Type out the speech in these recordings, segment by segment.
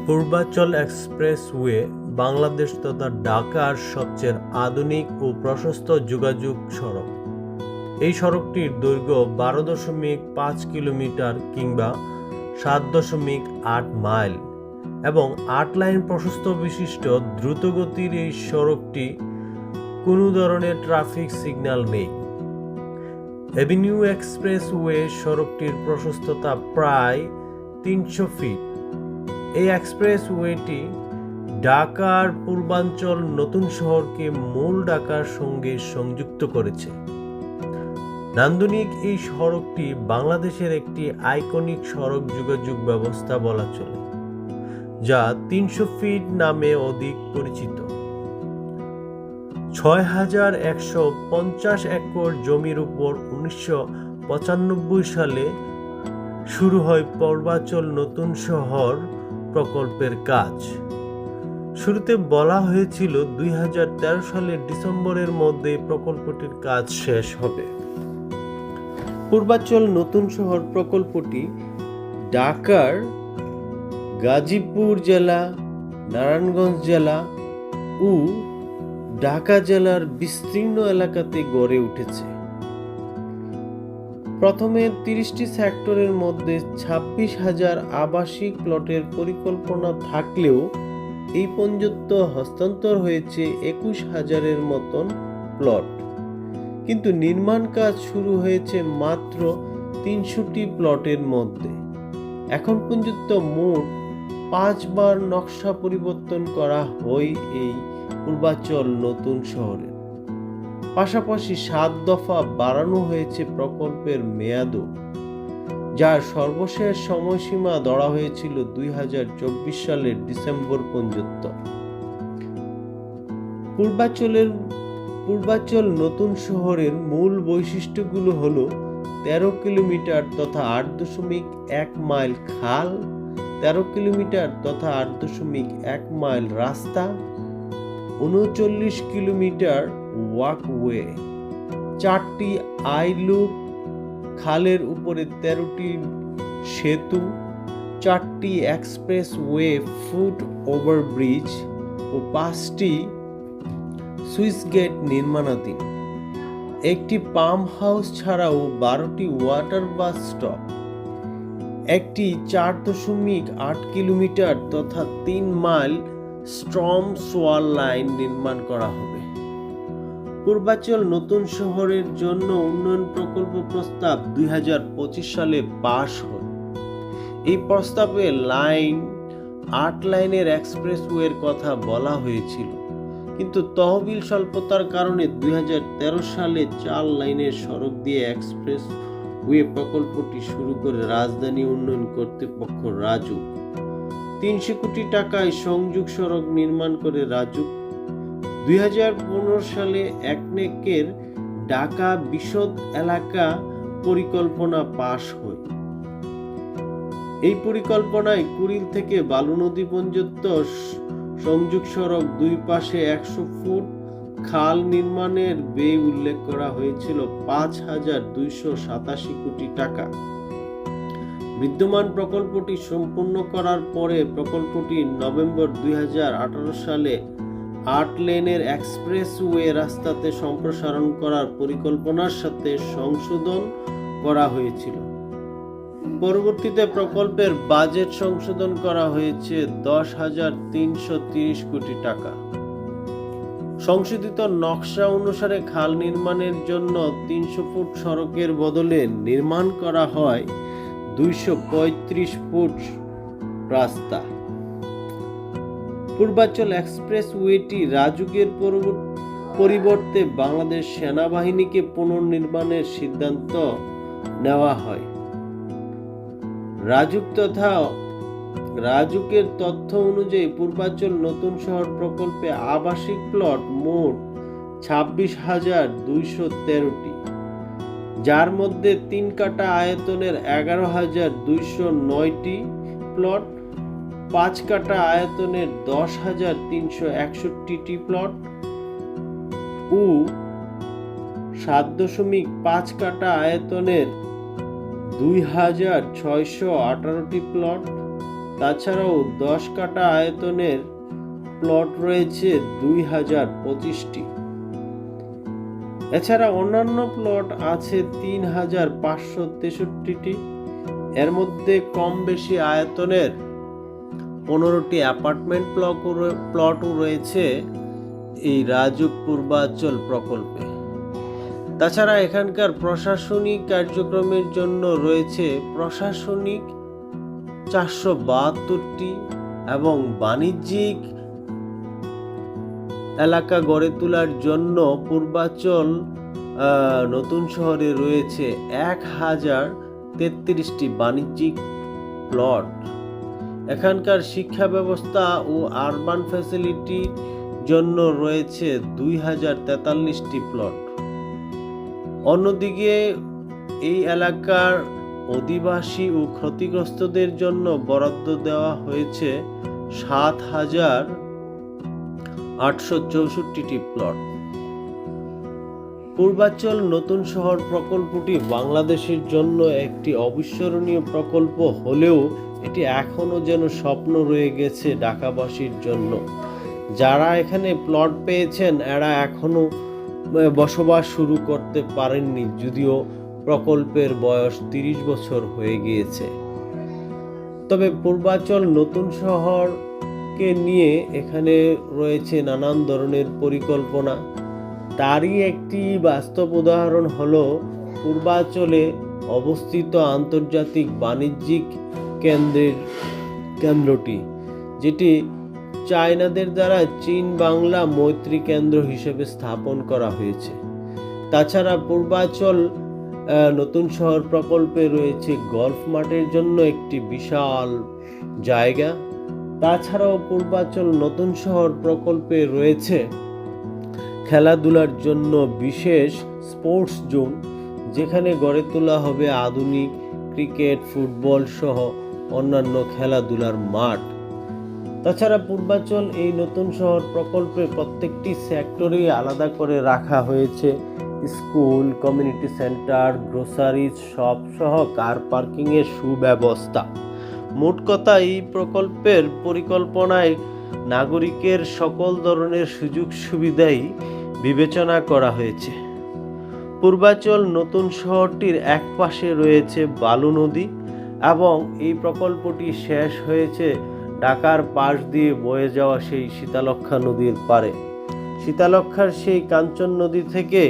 পূর্বাঞ্চল এক্সপ্রেসওয়ে বাংলাদেশ তথা ঢাকার সবচেয়ে আধুনিক ও প্রশস্ত যোগাযোগ সড়ক। এই সড়কটির দৈর্ঘ্য 12.5 কিলোমিটার কিংবা 7.8 মাইল এবং 8 লাইন প্রশস্ত বিশিষ্ট দ্রুতগতির এই সড়কটি কোনো ধরনের ট্রাফিক সিগন্যাল নেই। এভিনিউ এক্সপ্রেসওয়ে সড়কটির প্রশস্ততা প্রায় 300 ফিট। এই এক্সপ্রেসওয়েটি ঢাকার পূর্বাঞ্চল নতুন শহরকে মূল ঢাকার সঙ্গে সংযুক্ত করেছে। নান্দনিক এই সড়কটি বাংলাদেশের একটি আইকনিক সড়ক যোগাযোগ ব্যবস্থা বলা চলে, যা 300 ফিট নামে অধিক পরিচিত। 6150 একর জমির উপর 1995 সালে শুরু হয় পূর্বাঞ্চল নতুন শহর প্রকল্পের কাজ। শুরুতে বলা হয়েছিল 2013 সালের ডিসেম্বরের মধ্যে প্রকল্পটির কাজ শেষ হবে। পূর্বাঞ্চল নতুন শহর প্রকল্পটি ঢাকার গাজীপুর জেলা, নারায়ণগঞ্জ জেলা ও ঢাকা জেলার বিস্তীর্ণ এলাকাতে গড়ে উঠেছে। প্রথমে 30টি সেক্টরের মধ্যে 26,000 আবাসিক প্লটের পরিকল্পনা থাকলেও এই পর্যন্ত হস্তান্তর হয়েছে 21,000-এর মতন প্লট, কিন্তু নির্মাণ কাজ শুরু হয়েছে মাত্র 300টি প্লটের মধ্যে। এখন পর্যন্ত মোট 5 বার নকশা পরিবর্তন করা হয় এই পূর্বাঞ্চল নতুন শহরে। পাশাপাশি 7 দফা বাড়ানো হয়েছে প্রকল্পের মেয়াদও, যার সর্বশেষ সময়সীমা ধরা হয়েছিল 2024 সালের ডিসেম্বর পর্যন্ত। পূর্বাঞ্চল নতুন শহরের মূল বৈশিষ্ট্যগুলো হলো 13 কিলোমিটার তথা 8.1 মাইল খাল, 13 কিলোমিটার তথা 8.1 মাইল রাস্তা, 39 কিলোমিটার ওয়াকওয়ে, 4টি আই-লুপ, খালের উপরে 13টি সেতু, 4টি এক্সপ্রেসওয়ে ফুট ওভারব্রিজ ও 5টি সুইচ গেট নির্মাণাধীন, একটি পাম্প হাউস ছাড়াও 12টি ওয়াটার বাস স্টপ, একটি 4.8 কিলোমিটার তথা 3 মাইল স্ট্রম সোয়ার লাইন নির্মাণ করা হবে। পূর্বাঞ্চল নতুন শহরের জন্য উন্নয়ন প্রকল্প প্রস্তাব 2025 সালে পাশ হয়। এই প্রস্তাবে 8 লাইনের এক্সপ্রেসওয়ের কথা বলা হয়েছিল, কিন্তু তহবিল স্বল্পতার কারণে 2013 সালে 4 লাইনের সড়ক দিয়ে এক্সপ্রেসওয়ে প্রকল্পটি শুরু করে রাজধানী উন্নয়ন কর্তৃপক্ষ রাজুক। 300 কোটি টাকায় সংযোগ সড়ক নির্মাণ করে রাজুক। 2015 সালে একনেকের ঢাকা বিশদ এলাকা পরিকল্পনা পাশ হয়। এই পরিকল্পনায় কুড়িল থেকে বালু নদী পর্যন্ত সংযোগ সড়ক, 2 পাশে 100 ফুট খাল নির্মাণের ব্যয় উল্লেখ করা হয়েছিল 5,287 কোটি টাকা। বিদ্যমান প্রকল্পটি সম্পূর্ণ করার পরে প্রকল্পটি নভেম্বর 2018 সালে 8 লেনের এক্সপ্রেসওয়ে রাস্তাতে সম্প্রসারণ করার পরিকল্পনার সাথে সংশোধন করা হয়েছিল। পরবর্তীতে প্রকল্পের বাজেট সংশোধন করা হয়েছে 10,330 কোটি টাকা। সংশোধিত নকশা অনুসারে খাল নির্মাণের জন্য 300 ফুট সড়কের বদলে নির্মাণ করা হয় 235 ফুট রাস্তা। পূর্বাঞ্চল এক্সপ্রেসওয়েটি রাজুকের পরিবর্তে বাংলাদেশ সেনাবাহিনীকে পুনর্নির্মাণের সিদ্ধান্ত নেওয়া হয়। রাজুকের তথ্য অনুযায়ী পূর্বাঞ্চল নতুন শহর প্রকল্পে আবাসিক প্লট মোট 26,213টি, যার মধ্যে 3 কাঠা আয়তনের 11,209টি প্লট, 5 কাঠা আয়তনের 10,361টি প্লট ও 7.5 কাঠা আয়তনের 2,618টি প্লট তাছাড়াও 10 কাঠা আয়তনের প্লট রয়েছে 2025টি। এছাড়া অন্যান্য প্লট আছে 3563টি। এর মধ্যে কম বেশি আয়তনের 15টি অ্যাপার্টমেন্ট প্লটও রয়েছে এই রাজউক পূর্বাঞ্চল প্রকল্পে। তাছাড়া এখানকার প্রশাসনিক কার্যক্রমের জন্য রয়েছে প্রশাসনিক 472টি এবং বাণিজ্যিক এলাকা গড়ে তোলার জন্য পূর্বাঞ্চল নতুন শহরে রয়েছে 1033টি বাণিজ্যিক প্লট। এখানকার শিক্ষা ব্যবস্থা ও আরবান ফ্যাসিলিটির জন্য রয়েছে 2043টি প্লট। অন্যদিকে এই এলাকার অধিবাসী ও ক্ষতিগ্রস্তদের জন্য বরাদ্দ দেওয়া হয়েছে 7,864টি প্লট। পূর্বাঞ্চল নতুন শহর প্রকল্পটি বাংলাদেশের জন্য একটি অবিস্মরণীয় প্রকল্প হলেও এটি এখনো যেন স্বপ্ন রয়ে গেছে ঢাকাবাসীর জন্য। যারা এখানে প্লট পেয়েছেন এরা এখনো বসবাস শুরু করতে পারেননি, যদিও প্রকল্পের বয়স 30 বছর হয়ে গিয়েছে। তবে পূর্বাঞ্চল নতুন শহরকে নিয়ে এখানে রয়েছে নানান ধরনের পরিকল্পনা। তারই একটি বাস্তব উদাহরণ হলো পূর্বাঞ্চলে অবস্থিত আন্তর্জাতিক বাণিজ্যিক কেন্দ্রটি, যেটি চায়নাদের দ্বারা চীন বাংলা মৈত্রী কেন্দ্র হিসেবে স্থাপন করা হয়েছে। তাছাড়া পূর্বাঞ্চল নতুন শহর প্রকল্পে রয়েছে গলফ মাঠের জন্য একটি বিশাল জায়গা। তাছাড়াও পূর্বাঞ্চল নতুন শহর প্রকল্পে রয়েছে খেলাধুলার জন্য বিশেষ স্পোর্টস জোন, যেখানে গড়ে তোলা হবে আধুনিক ক্রিকেট, ফুটবল সহ অন্যান্য খেলাধুলার মাঠ। তাছাড়া পূর্বাঞ্চল এই নতুন শহর প্রকল্পে প্রত্যেকটি সেক্টরে আলাদা করে রাখা হয়েছে school, community centre, groceries shop সহ কার পার্কিং এর সুব্যবস্থা। মোট কথা, এই প্রকল্পের পরিকল্পনায় নাগরিকের সকল ধরনের সুযোগ সুবিধাই বিবেচনা করা হয়েছে। পূর্বাঞ্চল নতুন শহরটির এক পাশে রয়েছে বালু নদী এবং এই প্রকল্পটি শেষ হয়েছে ঢাকার পাশ দিয়ে বয়ে যাওয়া সেই শীতলক্ষ্যা নদীর পারে। শীতলক্ষ্যার সেই কাঞ্চন নদী থেকে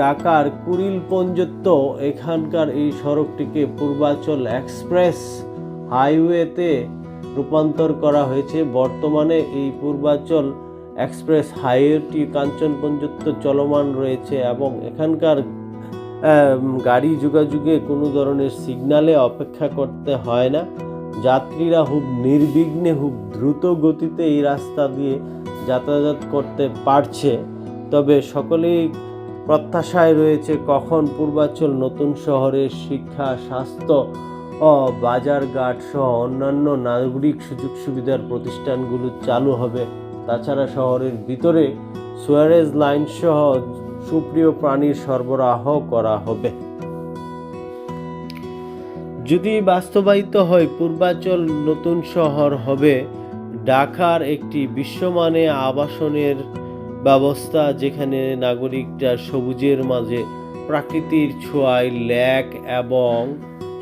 ঢাকার কুড়িল পর্যন্ত এখানকার এই সড়কটিকে পূর্বাঞ্চল এক্সপ্রেস হাইওয়েতে রূপান্তর করা হয়েছে। বর্তমানে এই পূর্বাঞ্চল এক্সপ্রেস হাইওয়েটি কাঞ্চন পর্যন্ত চলমান রয়েছে এবং এখানকার গাড়ি যোগাযোগে কোনো ধরনের সিগন্যালে অপেক্ষা করতে হয় না। যাত্রীরা খুব নির্বিঘ্নে, খুব দ্রুত গতিতে এই রাস্তা দিয়ে যাতায়াত করতে পারছে। তবে সকলেই প্রত্যাশায় রয়েছে কখন পূর্বাঞ্চল নতুন শহরের শিক্ষা, স্বাস্থ্য ও বাজারঘাট সহ অন্যান্য নাগরিক সুযোগ সুবিধার প্রতিষ্ঠানগুলো চালু হবে। তাছাড়া শহরের ভিতরে সুয়ারেজ লাইন সহ সুপ্রিয় প্রাণীর সরবরাহ করা হবে। যদি বাস্তবায়িত হয়, পূর্বাঞ্চল নতুন শহর হবে ঢাকার একটি বিশ্বমানের আবাসনের ব্যবস্থা, যেখানে নাগরিকরা সবুজের মাঝে প্রাকৃতির ছোঁয়ায় লেক এবং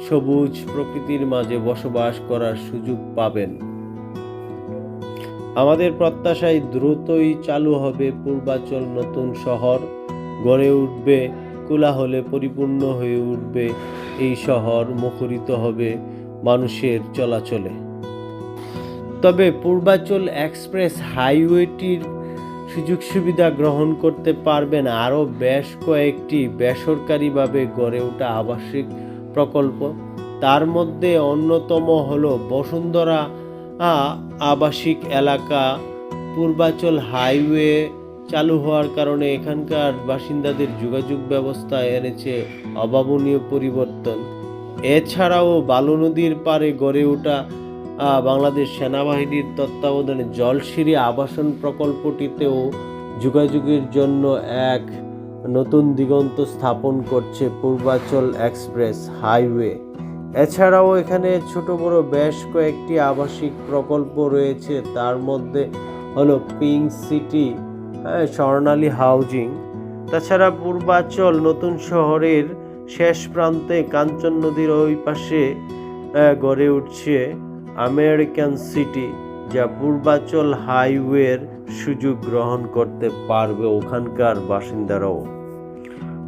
সবুজ প্রকৃতির মাঝে বসবাস করার সুযোগ পাবেন। আমাদের প্রত্যাশায় দ্রুতই চালু হবে পূর্বাঞ্চল নতুন শহর, গড়ে উঠবে কোলাহলে পরিপূর্ণ হয়ে উঠবে এই শহর, মুখরিত হবে মানুষের চলাচলে। তবে পূর্বাঞ্চল এক্সপ্রেস হাইওয়েটির সুযোগ সুবিধা গ্রহণ করতে পারবেন আরও বেশ কয়েকটি বেসরকারিভাবে গড়ে ওঠা আবাসিক প্রকল্প। তার মধ্যে অন্যতম হলো বসুন্ধরা আবাসিক এলাকা। পূর্বাঞ্চল হাইওয়ে চালু হওয়ার কারণে এখানকার বাসিন্দাদের যোগাযোগ ব্যবস্থায় এনেছে অভাবনীয় পরিবর্তন। এছাড়াও বালু নদীর পাড়ে গড়ে ওঠা বাংলাদেশ সেনাবাহিনীর তত্ত্বাবধানে জলশিরি আবাসন প্রকল্পটিতেও যোগাযোগের জন্য এক নতুন দিগন্ত স্থাপন করছে পূর্বাঞ্চল এক্সপ্রেস হাইওয়ে। এছাড়াও এখানে ছোট বড় বেশ কয়েকটি আবাসিক প্রকল্প রয়েছে, তার মধ্যে হলো পিঙ্ক সিটি, স্বর্ণালী হাউজিং। তাছাড়া পূর্বাচল নতুন শহরের শেষ প্রান্তে কাঞ্চন নদীর ওই পাশে গড়ে উঠছে আমেরিকান সিটি, যা পূর্বাচল হাইওয়ের সুযোগ গ্রহণ করতে পারবে ওখানকার বাসিন্দারাও।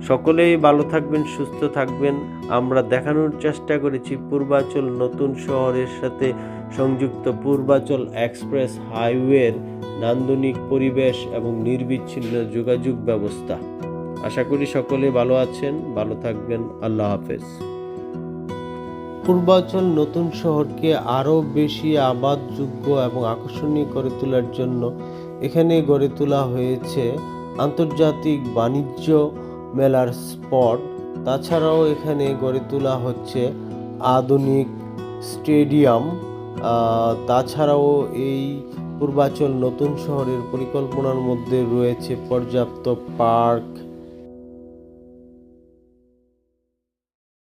সকলেই ভালো থাকবেন, সুস্থ থাকবেন। আমরা দেখানোর চেষ্টা করেছি পূর্বাচল নতুন শহরের সাথে সংযুক্ত পূর্বাচল এক্সপ্রেস হাইওয়ের নান্দনিক পরিবেশ এবং নির্বিচ্ছিন্ন যোগাযোগ ব্যবস্থা। আশা করি সকলে ভালো আছেন, ভালো থাকবেন। আল্লাহ হাফেজ। পূর্বাচল নতুন শহরকে আরও বেশি আবাদযোগ্য এবং আকর্ষণীয় করে তোলার জন্য এখানে গড়ে তোলা হয়েছে আন্তর্জাতিক বাণিজ্য মেলার স্পট। তাছাড়াও এখানে গড়ে তোলা হচ্ছে আধুনিক স্টেডিয়াম। তাছাড়াও এই পূর্বাচল নতুন শহরের পরিকল্পনার মধ্যে রয়েছে পর্যাপ্ত পার্ক,